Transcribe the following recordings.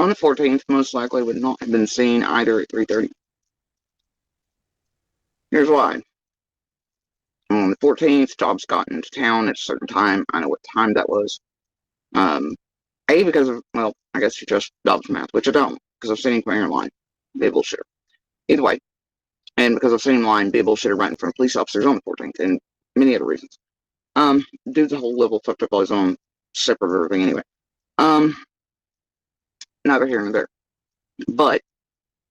on the 14th, most likely would not have been seen either at 3:30. Here's why. On the 14th, Dobbs got into town at a certain time. I know what time that was. A, because of, well, I guess you trust Dobbs' math, which I don't, because I've seen him come here in line. Be a bullshitter. Either way. And because I've seen him line, be a bullshitter right in front of police officers on the 14th, and many other reasons. Dude's a whole level fucked up on his own, separate everything anyway. Neither here nor there. But,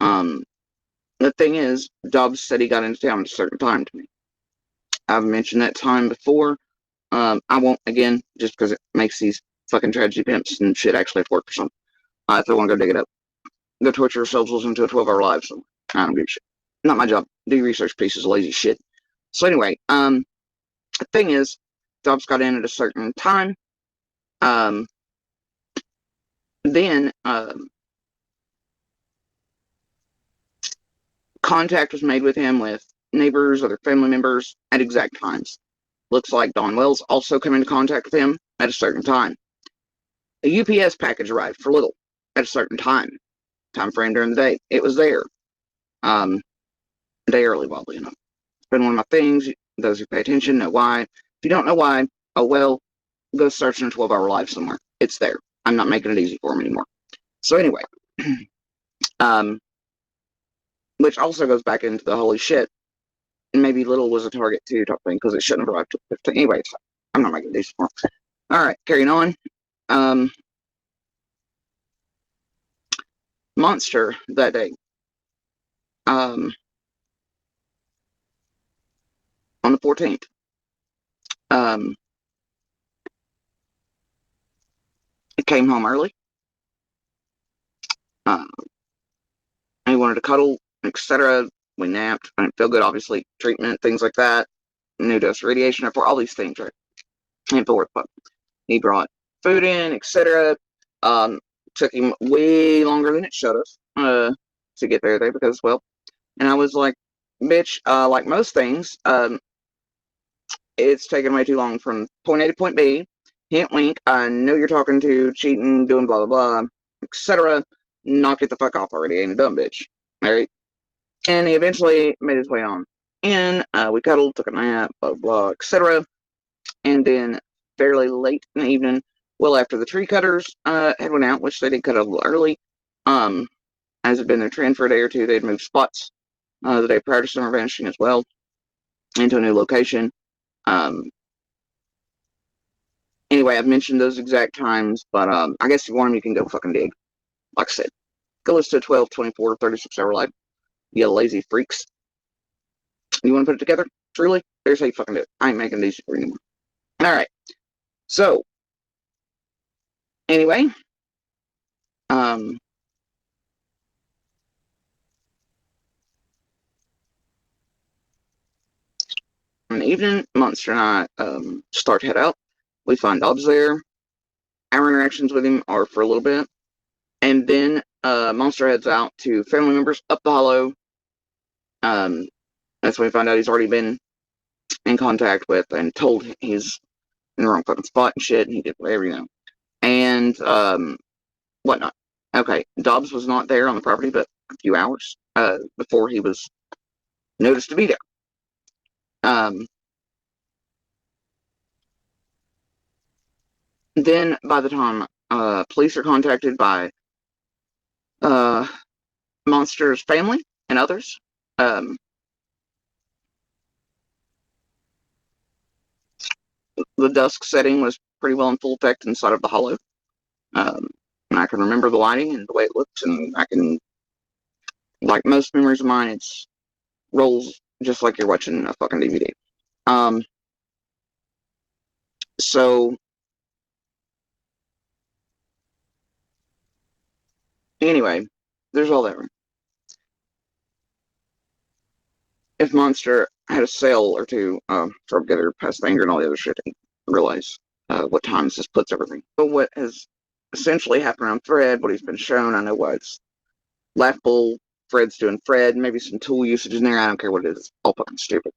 the thing is, Dobbs said he got into town at a certain time to me. I've mentioned that time before. I won't again, just because it makes these fucking tragedy pimps and shit actually have to work for something. If they want to go dig it up. Go torture yourselves listening to a 12-hour live somewhere. I don't give a shit. Not my job. Do research pieces of lazy shit. So anyway, the thing is, Dobbs got in at a certain time. Then, contact was made with him with neighbors, other family members at exact times. Looks like Don Wells also came into contact with him at a certain time. A UPS package arrived for Little at a certain time frame during the day. It was there. Day early, oddly enough. It's been one of my things. Those who pay attention know why. If you don't know why, oh well, go search in a 12-hour live somewhere. It's there. I'm not making it easy for him anymore. So anyway, which also goes back into the holy shit. And maybe Little was a target too, type thing, because it shouldn't have arrived till 15. Anyway, I'm not making it easy for him. All right, carrying on. Monster that day. On the 14th. He came home early. He wanted to cuddle, etc. We napped. I didn't feel good, obviously. Treatment, things like that. New dose of radiation, for all these things, right? And forth, but he brought food in, etc. Took him way longer than it should have to get there because, well, and I was like, bitch, like most things, it's taken way too long from point A to point B. Hint, wink. I know you're talking to, cheating, doing blah, blah, blah, etc. Knock it the fuck off already, ain't a dumb bitch. All right? And he eventually made his way on in. We cuddled, took a nap, blah, blah, etc. And then fairly late in the evening, well after the tree cutters had went out, which they did cut a little early, as had been their trend for a day or two, they'd moved spots the day prior to summer vanishing as well into a new location. Anyway, I've mentioned those exact times, but I guess if you want them, you can go fucking dig. Like I said, go listen to 12, 24, 36-hour live. You lazy freaks. You want to put it together? Truly? Here's how you fucking do it. I ain't making it easy for you anymore. Alright. So, anyway. In the evening, Monster and I start to head out. We find Dobbs there. Our interactions with him are for a little bit. And then Monster heads out to family members up the hollow. That's when we find out he's already been in contact with and told he's in the wrong fucking spot and shit. And he did whatever, you know. And whatnot. Okay, Dobbs was not there on the property but a few hours before he was noticed to be there. Then, by the time police are contacted by Monster's family and others, the dusk setting was pretty well in full effect inside of the hollow. And I can remember the lighting and the way it looked, and I can, like most memories of mine, it rolls just like you're watching a fucking DVD. So, anyway, there's all that. If Monster had a sale or two for together past anger and all the other shit, and realize what times this puts everything. But what has essentially happened around Fred, what he's been shown, I know why it's laughable. Fred's doing Fred, maybe some tool usage in there. I don't care what it is. It's all fucking stupid.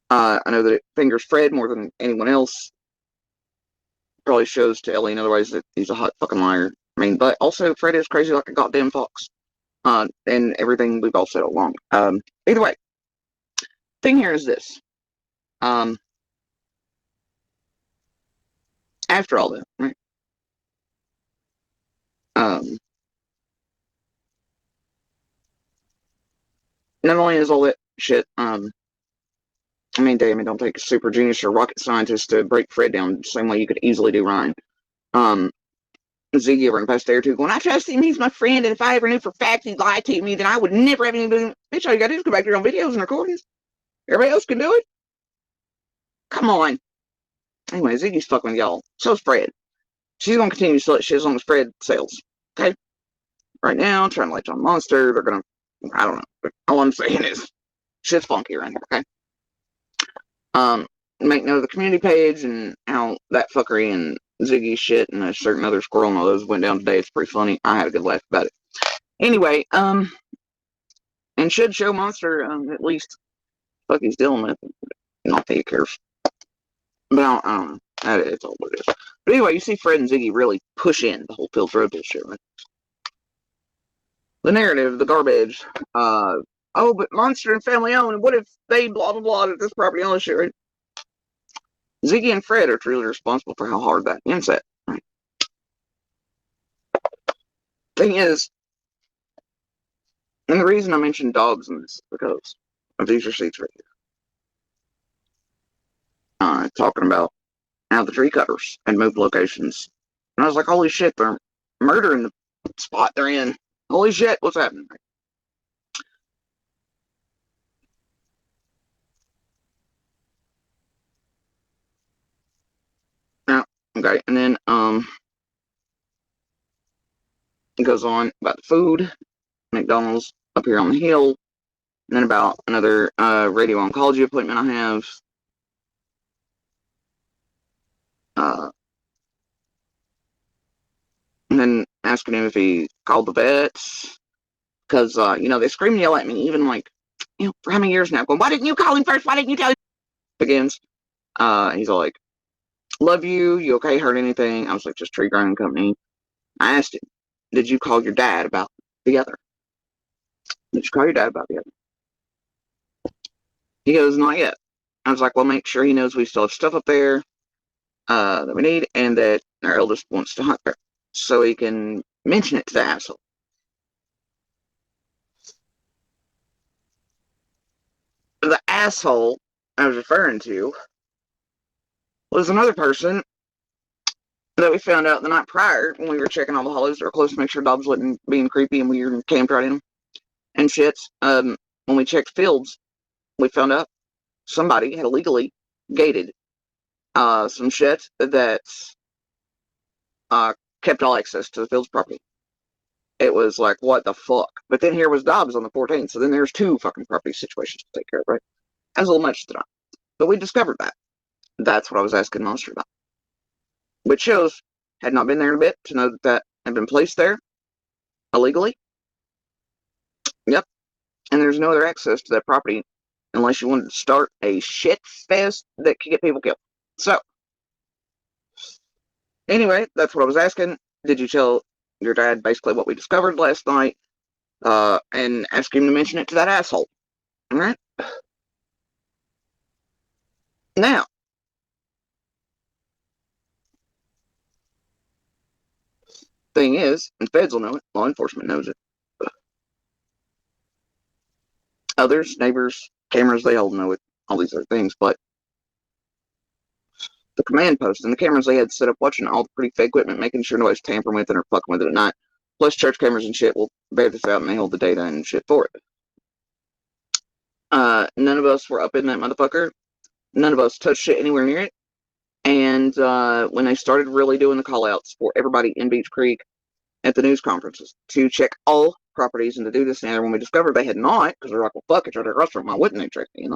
I know that it fingers Fred more than anyone else. Probably shows to Ellie and otherwise that he's a hot fucking liar. I mean, but also Fred is crazy like a goddamn fox. And everything we've all said along. Either way, thing here is this. After all that, right? Not only is all that shit, I mean, damn, it don't take a super genius or rocket scientist to break Fred down the same way you could easily do Ryan. Ziggy over in the past day or two going, I trust him, he's my friend, and if I ever knew for a fact he'd lie to me, then I would never have anything. Bitch, all you gotta do is go back to your own videos and recordings. Everybody else can do it. Come on. Anyway, Ziggy's fucking with y'all. So's Fred. She's gonna continue to sell shit as long as Fred sells. Okay? Right now, trying to latch on Monster. They're gonna, I don't know. All I'm saying is, shit's funky right here, okay? Make note of the community page and how that fuckery and Ziggy shit and a certain other squirrel and all those went down today. It's pretty funny. I had a good laugh about it. Anyway, and should show Monster, at least, fuck he's dealing with. Not that he cares. But I don't know. It's all what it is. But anyway, you see Fred and Ziggy really push in the whole Fields Road bullshit, right? The narrative, the garbage. Oh, but Monster and family owned. What if they blah blah blah at this property and all this shit, right? Ziggy and Fred are truly responsible for how hard that inset. Right? Thing is, and the reason I mentioned Dobbs in this is because of these receipts right here. Talking about how the tree cutters had moved locations. And I was like, holy shit, they're murdering the spot they're in. Holy shit, what's happening? Yeah, okay, and then it goes on about the food, McDonald's up here on the hill, and then about another radio oncology appointment I have. And then asking him if he called the vets. Because, they scream and yell at me, even like, for how many years now? Going, why didn't you call him first? Why didn't you tell him? Begins. He's all like, love you. You okay? Heard anything? I was like, just tree grinding company. I asked him, did you call your dad about the other? Did you call your dad about the other? He goes, not yet. I was like, well, make sure he knows we still have stuff up there that we need and that our eldest wants to hunt there. So he can mention it to the asshole. The asshole I was referring to was another person that we found out the night prior when we were checking all the hollows that were close to make sure Dobbs wasn't being creepy and weird and camped right in them and shits. When we checked fields, we found out somebody had illegally gated some shit that kept all access to the fields property. It was like, what the fuck? But then here was Dobbs on the 14th, so then there's two fucking property situations to take care of, right? That's a little much to know. But we discovered that. That's what I was asking Monster about. Which shows, had not been there in a bit to know that that had been placed there illegally. Yep. And there's no other access to that property unless you wanted to start a shit fest that could get people killed. So, anyway, that's what I was asking. Did you tell your dad basically what we discovered last night? And ask him to mention it to that asshole. Alright? Now, thing is, and feds will know it, law enforcement knows it. Others, neighbors, cameras, they all know it, all these other things, but the command post and the cameras they had set up watching all the pretty fake equipment, making sure nobody's tampering with it or fucking with it at night. Plus church cameras and shit will bear this out and they hold the data and shit for it. None of us were up in that motherfucker. None of us touched shit anywhere near it. And when they started really doing the call outs for everybody in Beach Creek at the news conferences to check all properties and to do this and that, when we discovered they had not, because they're like, well, fuck, it's right across from, why wouldn't they check me,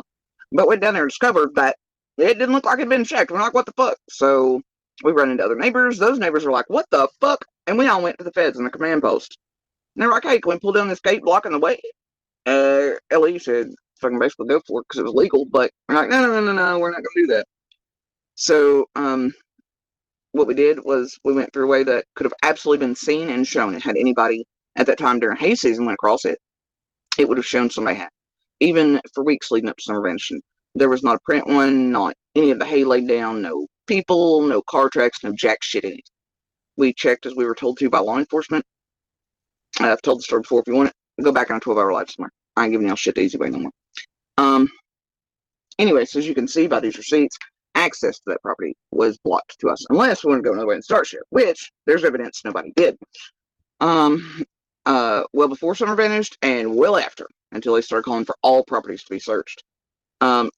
But went down there and discovered that it didn't look like it had been checked. We're like, what the fuck? So we run into other neighbors. Those neighbors were like, what the fuck? And we all went to the feds and the command post. And they were like, hey, can we pull down this gate blocking the way? Ellie said, fucking basically go for it because it was legal. But we're like, no, we're not going to do that. So what we did was we went through a way that could have absolutely been seen and shown. It had anybody at that time during hay season went across it, it would have shown somebody had. Even for weeks leading up to summer vanishing, there was not a print one, not any of the hay laid down, no people, no car tracks, no jack shit in it. We checked as we were told to by law enforcement. I've told the story before. If you want it, go back on a 12-hour life somewhere. I ain't giving y'all shit the easy way no more. Anyway, so as you can see by these receipts, access to that property was blocked to us, unless we want to go another way and start shit, which there's evidence nobody did. Well before summer vanished and well after, until they started calling for all properties to be searched.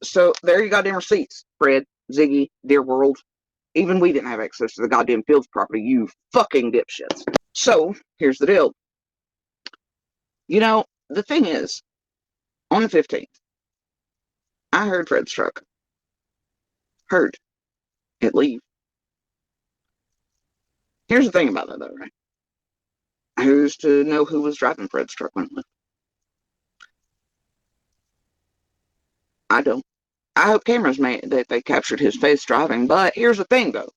So there you goddamn receipts, Fred, Ziggy, dear world. Even we didn't have access to the goddamn Fields property, you fucking dipshits. So here's the deal. You know, the thing is, on the 15th, I heard Fred's truck. Heard it leave. Here's the thing about that, though, right? Who's to know who was driving Fred's truck when it left? I don't. I hope cameras made that they captured his face driving, but here's the thing, though.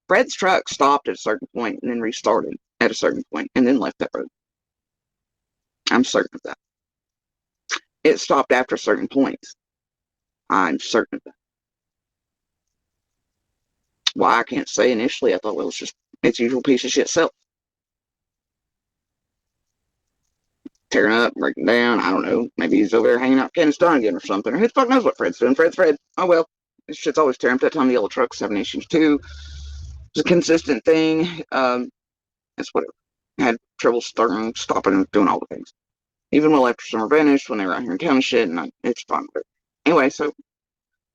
Fred's truck stopped at a certain point and then restarted at a certain point and then left that road. I'm certain of that. It stopped after a certain point. I'm certain of that. Why, I can't say initially. I thought, well, it's just its usual piece of shit self. Tearing up, breaking down, I don't know. Maybe he's over there hanging out Candace Donegan or something. Or who the fuck knows what Fred's doing? Fred's Fred. Oh well. This shit's always tearing up. That time the yellow truck's having issues too. It's a consistent thing. It's whatever. I had trouble starting, stopping, and doing all the things. Even well after summer vanished, when they were out here in town and shit, and it's fine with it. Anyway, so I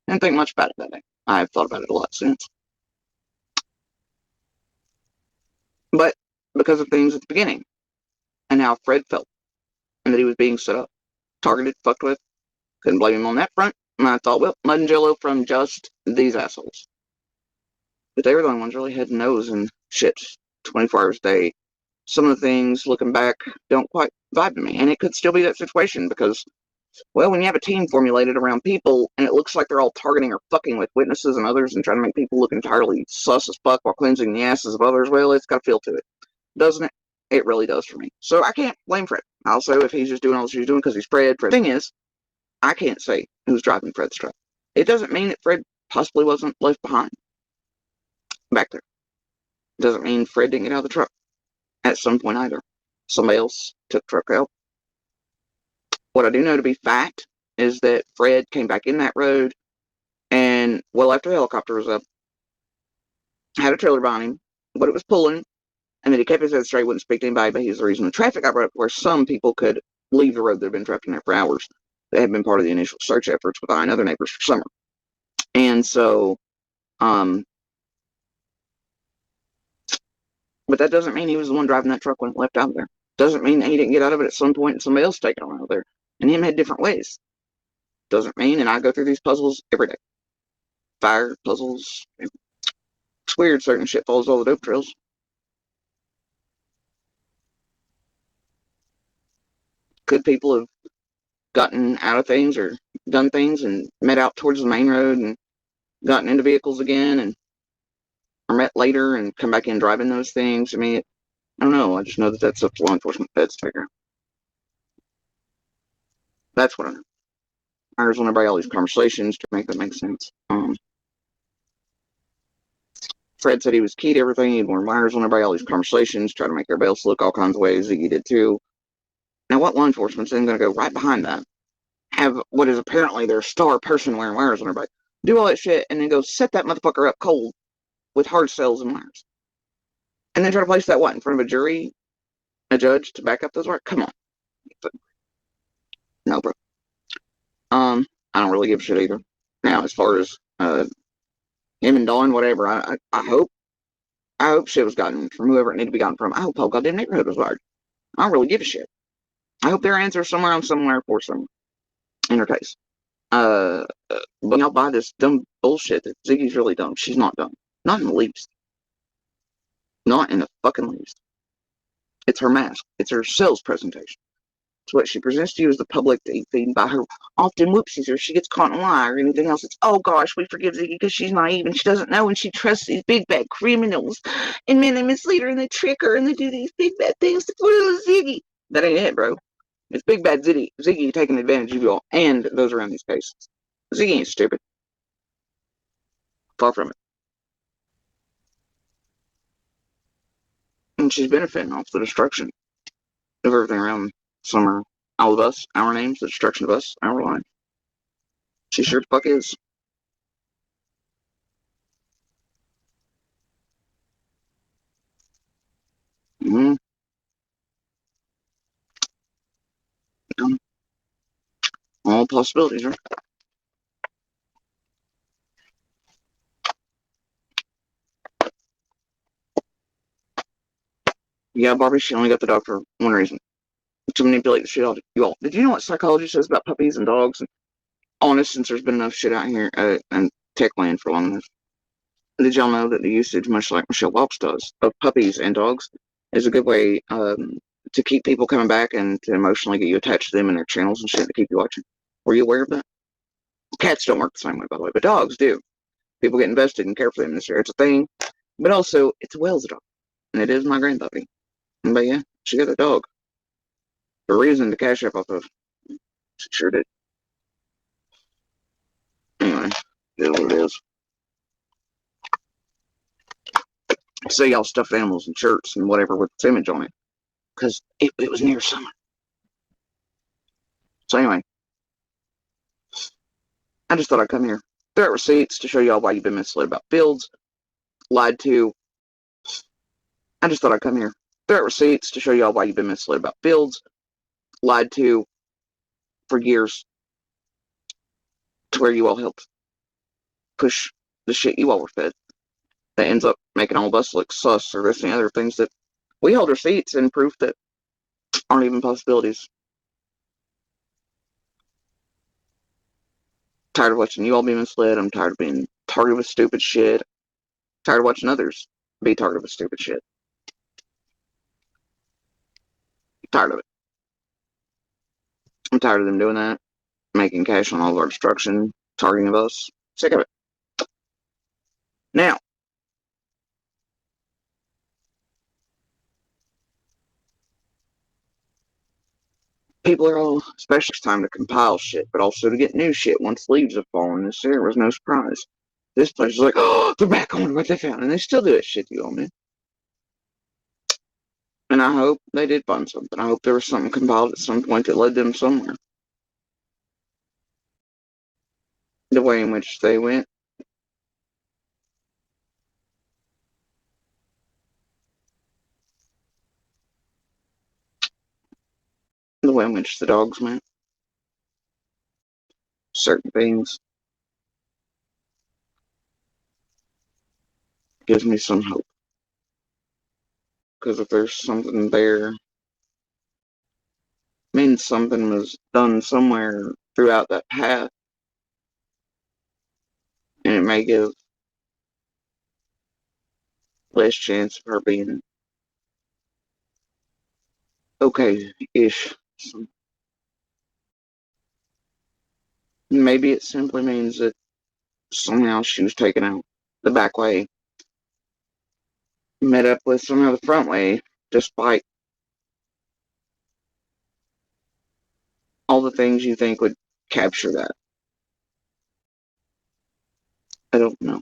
didn't think much about it that day. I've thought about it a lot since. But because of things at the beginning, and how Fred felt, and that he was being set up, targeted, fucked with, couldn't blame him on that front. And I thought, well, mud and jello from just these assholes. But they were the only ones really head and nose and shit 24 hours a day. Some of the things, looking back, don't quite vibe to me. And it could still be that situation because, well, when you have a team formulated around people and it looks like they're all targeting or fucking with witnesses and others and trying to make people look entirely sus as fuck while cleansing the asses of others, well, it's got a feel to it. Doesn't it? It really does for me. So I can't blame Fred. Also, if he's just doing all he's doing because he's Fred. The thing is, I can't say who's driving Fred's truck. It doesn't mean that Fred possibly wasn't left behind back there. It doesn't mean Fred didn't get out of the truck at some point either. Somebody else took the truck out. What I do know to be fact is that Fred came back in that road and, well, after the helicopter was up, had a trailer behind him, but it was pulling, and then he kept his head straight, wouldn't speak to anybody, but he's the reason the traffic got brought up where some people could leave the road that had been trapped in there for hours. They had been part of the initial search efforts with I and other neighbors for summer. And so, but that doesn't mean he was the one driving that truck when it left out of there. Doesn't mean that he didn't get out of it at some point and somebody else taking him out of there. And him had different ways. Doesn't mean, and I go through these puzzles every day. Fire puzzles. It's weird, certain shit follows all the dope trails. Could people have gotten out of things or done things and met out towards the main road and gotten into vehicles again and or met later and come back in driving those things? I mean, I don't know. I just know that that's up to law enforcement feds to figure out. That's what I know. I just want everybody all these conversations to make that make sense. Fred said he was key to everything. He'd warn wires on everybody all these conversations, try to make everybody else look all kinds of ways. Ziggy did too. Now, what law enforcement's then going to go right behind that? Have what is apparently their star person wearing wires on everybody, do all that shit, and then go set that motherfucker up cold with hard cells and wires. And then try to place that what in front of a jury, a judge to back up those wires? Come on. No, bro. I don't really give a shit either. Now, as far as him and Dawn, whatever, I hope shit was gotten from whoever it needed to be gotten from. I hope the whole goddamn neighborhood was wired. I don't really give a shit. I hope their answer is somewhere on somewhere for someone in her case. But y'all buy this dumb bullshit that Ziggy's really dumb. She's not dumb. Not in the least. Not in the fucking least. It's her mask. It's her sales presentation. So what she presents to you is the public to eat feed by her often whoopsies, or she gets caught in a lie or anything else. It's, oh gosh, we forgive Ziggy because she's naive and she doesn't know and she trusts these big bad criminals. And man, they mislead her and they trick her and they do these big bad things to put little Ziggy. That ain't it, bro. It's big bad Ziggy taking advantage of you all and those around these cases. Ziggy ain't stupid. Far from it. And she's benefiting off the destruction of everything around Summer. All of us, our names, the destruction of us, our life. She sure the fuck is. Mm-hmm. All possibilities, right? Yeah, Barbie, she only got the dog for one reason. To manipulate the shit out of you all. Did you know what psychology says about puppies and dogs? And honest, since there's been enough shit out here in tech land for long enough. Did y'all know that the usage, much like Michelle Walks does, of puppies and dogs is a good way to keep people coming back and to emotionally get you attached to them and their channels and shit to keep you watching? Were you aware of that? Cats don't work the same way, by the way, but dogs do. People get invested and care for them this year. It's a thing. But also, it's a Wells dog. And it is my grandpuppy. But yeah, she got a dog. For a reason to cash up off of. She sure did. Anyway, it is what it is. So y'all stuffed animals and shirts and whatever with its image on it. Because it was near summer. So anyway, I just thought I'd come here. Throw out receipts to show y'all why you've been misled about fields. Lied to. I just thought I'd come here. Throw out receipts to show y'all why you've been misled about fields. Lied to for years. To where you all helped push the shit you all were fed. That ends up making all of us look sus or this and other things that we hold receipts and proof that aren't even possibilities. Tired of watching you all be misled. I'm tired of being targeted with stupid shit. Tired of watching others be targeted with stupid shit. Tired of it. I'm tired of them doing that. Making cash on all of our destruction. Targeting of us. Sick of it. Now, people are all, especially it's time to compile shit, but also to get new shit once leaves have fallen. This year was no surprise. This place is like, oh, they're back on what they found, and they still do that shit to you all, man. And I hope they did find something. I hope there was something compiled at some point that led them somewhere. The way in which they went. The way in which the dogs went. Certain things. Gives me some hope. Because if there's something there, means something was done somewhere throughout that path. And it may give less chance of her being okay-ish. So maybe it simply means that somehow she was taken out the back way, met up with somehow the front way, despite all the things you think would capture that. I don't know.